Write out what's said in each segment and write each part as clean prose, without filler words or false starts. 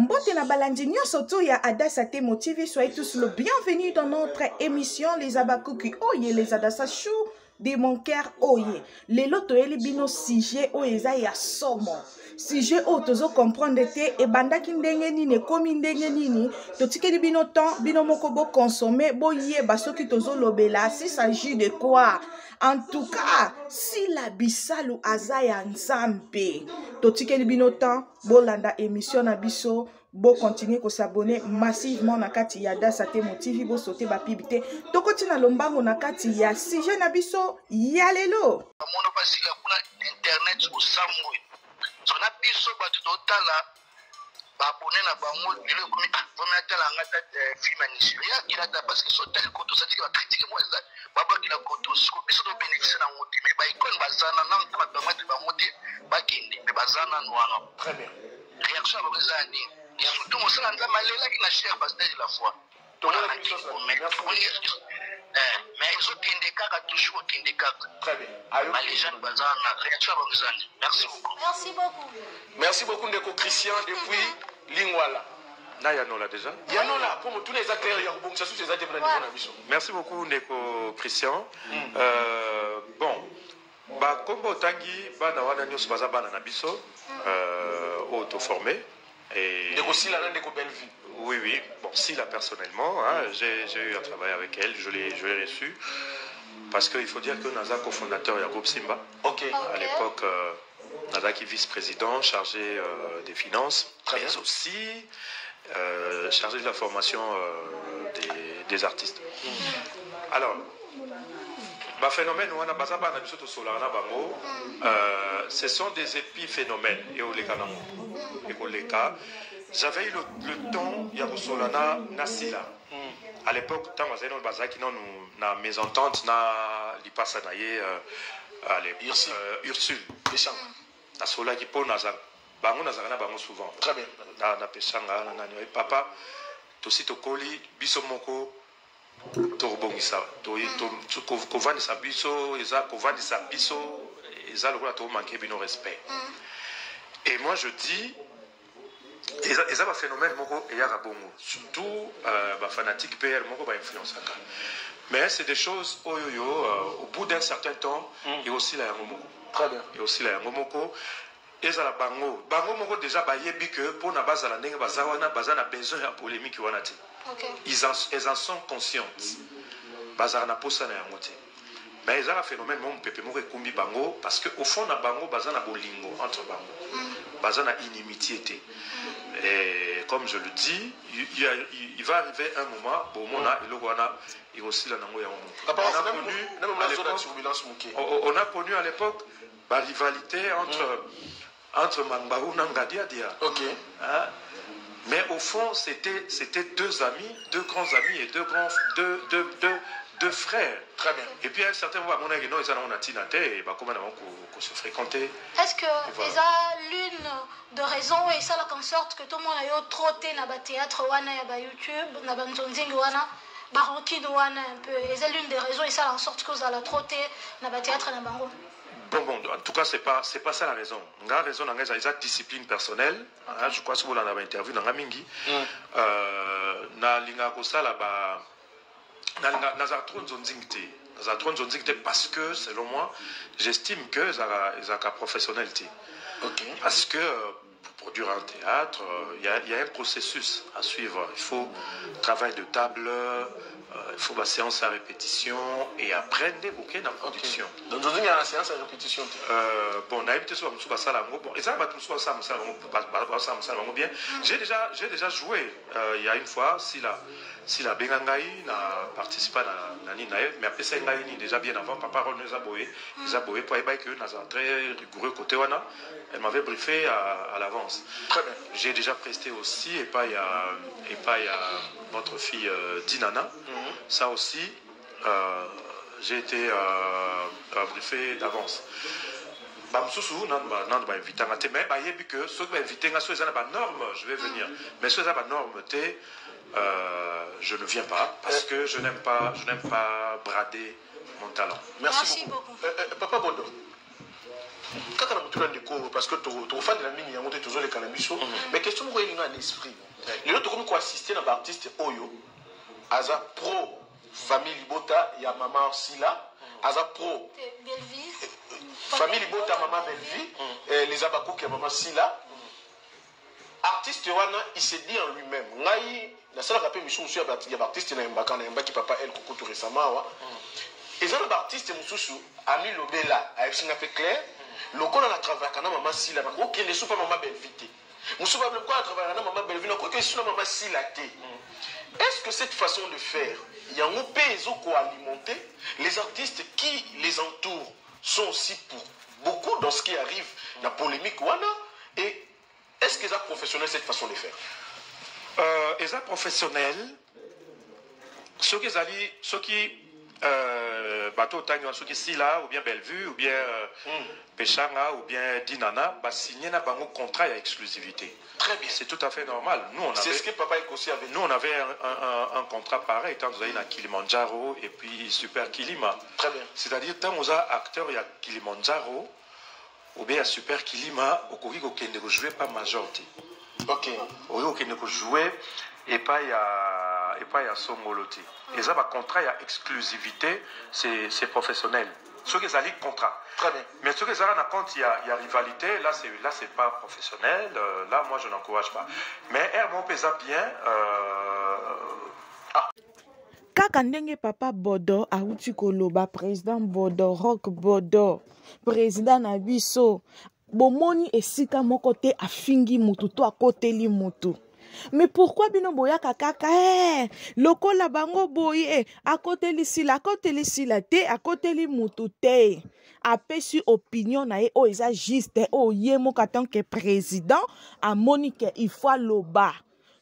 Mbote na balandi nyonso tu ya Adassa Temo TV, soyez tous le bienvenue dans notre émission Les Abakuki Oye, les Adassa Chou de mon cœur Oye. Les loto eli bino sujet oyeza ya somo. Sujet o tozo comprendre te e bandaki ndenge nini komi ndenge nini to tikeli bino temps bino moko bo consommer bo yeba soki tozo lobela si s'agit de quoi. En tout cas, si la bisalu azaya nzambe to tikeli bino temps bo landa émission na biso bo continuer ko s'abonner massivement na kati ya Adassa Temo TV bo sauter ba pibité to kotina lombango na kati ya sujet na biso ya lelo mono basila kuna internet au samwe sona biso batu totala babone na bango bilo komi vona tala ngata film ya Nigeria kilata parce que so tel koto ça dit va critiquer moi ça baba kila koto so biso to bénéficier na ngoti mais ba ikon bazana na ba bamati ba ngoti ba kindi mais bazana noana très bien réaction ba bazani et surtout mo sala nza malela ki na cher parce que la fois mais ils ont toujours très bien. Les gens merci beaucoup. Merci beaucoup. Merci beaucoup Ndeko Christian depuis Lingwala. Là, Yanola déjà. Yanola, pour tous les acteurs, il y a merci beaucoup Ndeko Christian. Bon, comme Tangi, Bana Wana Nyos Baza Bana Nabiso, auto-formé. Ndeko Sila, Ndeko Bellevue. Oui, oui. Bon, Sila personnellement, hein, j'ai eu à travailler avec elle, je l'ai reçue. Parce qu'il faut dire que Naza, cofondateur du groupe Simba. Ok. À l'époque, Naza qui est vice-président, chargé des finances, mais aussi chargé de la formation des artistes. Alors, phénomène, ce sont des épiphénomènes. J'avais eu le temps, Yarosolana Nasila. À l'époque, quand on a na mésentente, na lipasa naye, Ursule. Na sola qui pose naza, bango naza na bango souvent. Très bien. Na pesanga na nani papa, tosi tokoli biso moko torobongisa. To kovani sa biso, eza kovani sa biso, eza lokola to manquer bino respect. Et moi je dis et ça va phénomène moko et bongo surtout fanatique PR moko ba influence aka mais c'est des choses au bout d'un certain temps et aussi la moko très bien et aussi la moko et ça la bango moko déjà ba yebi que pour na base la ndenge bazawana bazana besoin ya polémique wana te ils en sont conscients bazana posa na yango te mais ils ont un phénomène mon pépé moko ekumbi bango parce que au fond na bango bazana bolingo entre bango bazana inimitié. Et comme je le dis, il va arriver un moment où il aussi la on a connu à l'époque la rivalité entre Mangbaou et Ngadiadia. Okay. Hein? Mais au fond, c'était deux amis, deux grands amis et deux frères. Très bien. Et puis à un certain moment, on a se fréquenter. Est-ce que ça l'une de raisons et ça en sorte que tout le monde a trotté dans le théâtre wana ya YouTube, dans le zonzing wana, barokin wana un peu. Et c'est l'une des raisons et ça en sorte que vous allez trotter dans le théâtre na bango. Bon, en tout cas, c'est pas ça la raison. La raison, c'est la discipline personnelle. Je crois que vous l'avez interviewé dans la Mingi. Na linga kosa là-bas. Parce que, selon moi, j'estime que ça a professionnalité. Okay. Parce que pour produire un théâtre, il y a un processus à suivre. Il faut travail de table, il faut la séance à répétition et après des bouquets dans la production. Donc, il y a la séance à répétition. Bon, on a évité sur ça. Bon, et ça va tout bien. J'ai déjà joué il y a une fois, si la Bengangaï n'a participé à la Ninaï, mais après ça, déjà bien avant, papa nous a boé pour que nous avons très rigoureux côté Wana. Elle m'avait briefé à l'avance. Très bien. J'ai déjà presté aussi, et pas il y a notre fille Dinana. Ça aussi, j'ai été briefé d'avance. Je vais venir. Mais ceux qui ont norme, je ne viens pas parce que je n'aime pas brader mon talent. Merci beaucoup. Papa Bondo. Kaka na mutula ndeko parce que to fan de la mini yango te tozo le kanabiso mais question ko elinga en esprit les autres comme ko assister na ba artiste oyo aza pro famille Libota ya maman Sila aza pro famille Libota maman Belleville les Abakouk ya maman Sila artiste wana il se dit en lui-même ngai na sala rappel mission sur ya artiste na mbaka qui papa elle koko tout récemment wa et ça l'artiste mususu ami Lobela a fait clair le qu'on a travaillé avec maman Sila ok les sous pas maman Belleville mususu pas le quoi a travaillé avec maman Belleville ok sur maman Sila est-ce que cette façon de faire il y a un pays qui alimenter les artistes qui les entourent sont aussi pour beaucoup dans ce qui arrive la polémique wana et est-ce qu'ils sont professionnels cette façon de faire ils sont professionnels ceux qui bateau tangwa ceux qui Sila ou bien Bellevue ou bien Pechanga ou bien Dinana bah signer na bango contrat à exclusivité. Très bien, c'est tout à fait normal. Nous on avait c'est ce que papa aussi avait. Nous on avait un contrat pareil tant nous avons na Kilimanjaro et puis Super Kilima. Très bien. C'est-à-dire tant nous avons acteur il y a Kilimanjaro ou bien Super Kilima au Kogi qui ne jouer pas majorité. OK. Au qui ne jouer et pas il y a Songoloti. Et ça, contrat, il y a exclusivité, c'est professionnel. Ceux qui ont contrat. Très bien. Mais ceux qui ont un compte, il y a rivalité, là, c'est pas professionnel. Là, moi, je n'encourage pas. Mais Hermon pesa bien. Kaka ndenge papa Bodo, Aouti Koloba, président Bodo, Rock Bodo, président Nabiso, Bomoni et Sika mon côté a fingi mutu, to à côté li mutu. Mais pourquoi bino boya kaka loko la bango boye à côté li sila te à côté li mutu te apesi opinion na o eza juste o yemo tant que président a monique il faut loba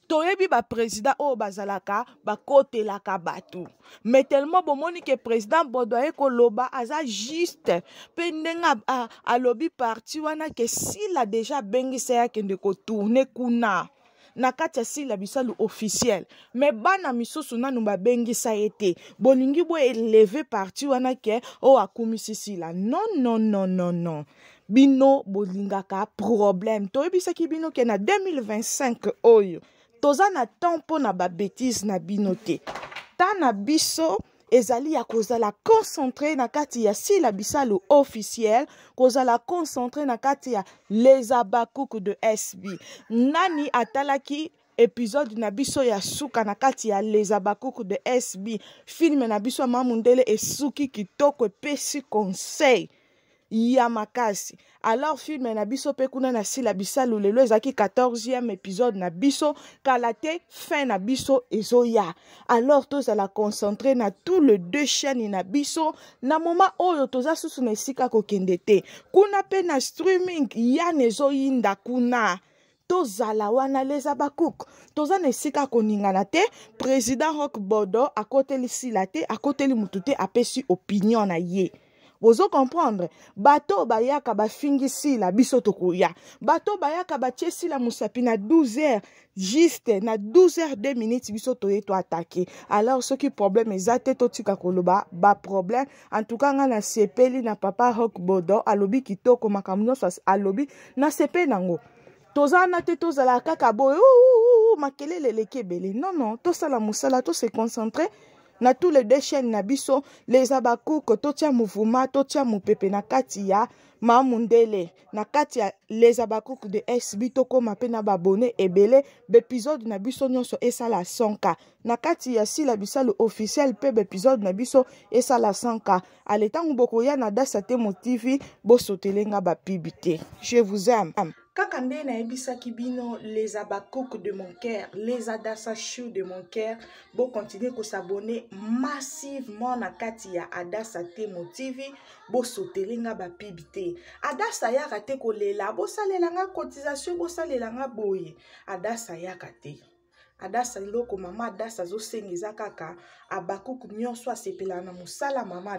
toyebi ba président o bazalaka ba côté la kabatu mais tellement bon monique président bodoye ko loba aza juste pendenga a lobby parti wana que s'il a déjà bengisa ya kende ko tourner kuna na kati Sila bisalu officiel mais bana misusu nanu babengisa ete bolingi bo élever parti wana ke o akumisi Sila non bino bolingaka problème toyebisa ki bino ke na 2025 oyo toza na tempo na ba bêtise na bino te ta na biso ezali ya kozala concentré na kati ya Sila bisalu officiel kozala concentré na kati ya les Abakouk de SB nani atalaki épisode na biso ya suka na kati ya les Abakouk de SB film na biso mamundele esuki kitoko pesi conseil ya makasi alors film na biso pe kuna na Sila bisalu lelo ezaki 14e épisode na biso kalate fin na biso ezoya alors toza la concentrer na tout le deux chaînes na biso na moment oyo toza susu na esika kokende te kuna pe na streaming ya nezoyinda kuna tozala wana les Abakouk toza na esika koningana te président Rock Bodo akoteli Sila te akoteli mutu te apesi opinion na ye. Vous comprendre bato bayaka bafingi Sila biso tokoya bato bayaka batie Sila musapi na 12h juste na 12h 2 minutes biso toye to attaquer alors ce qui problème ezate to tika koloba ba problème en tout cas nga na sepeli na papa Rock Bodo alobi kitoko makamno so alobi na sepe nango tozana te tozala kaka boy makelele lekebele non to sala musala to se concentrer na tous les deux chaînes na biso les Abakouk totia mouvement totia mupepe na kati ya mamundele na kati ya les Abakouk de SB tokoma pe na babone ebele l'épisode na biso nyonso esala 100k na kati ya Sila bisalu officiel pe l'épisode na biso esala 100k aletango bokoya na Dasa Temo TV bosotelenga ba pibité je vous aime. Kaka nde na ebisaki bino les Abakouk de mon cœur, les Adassa Chou de mon cœur, bo continuer ko s'abonner massivement na kati ya Adassa Temo TV, bo sotelenga ba pibité. Adassa ya kate ko lela, bo salelanga cotisation, bo salelanga boye. Adassa ya kate. adasa loko mama adasa zosengeza kaka abakuku nyonso asepela na musala mama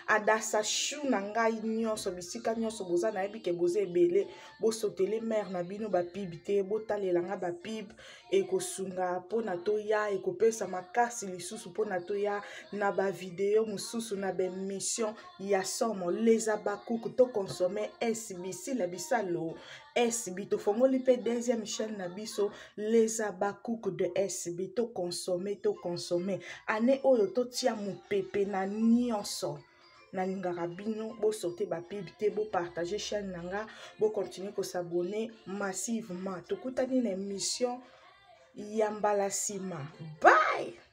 adasa chou na ngai nyonso bisika nyonso boza na yebi ke boza ebele bosotele mère na bino bapib te botalela nga bapib ekosunga mpona toya ekopesa makasi lisusu mpona toya na bavideo mosusu na bemission ya somo les abakuku to consommer SBC la bisalo SB to fongoli pe deuxième chaîne na biso les abakuku de SB to consommer ane oyo to tia mopepe na nyonso na lingaka bino bo sorte ba pib te bo partager chaîne nanga bo continuer ko s'abonner massivement to kutani na émission ya mbala sima bye.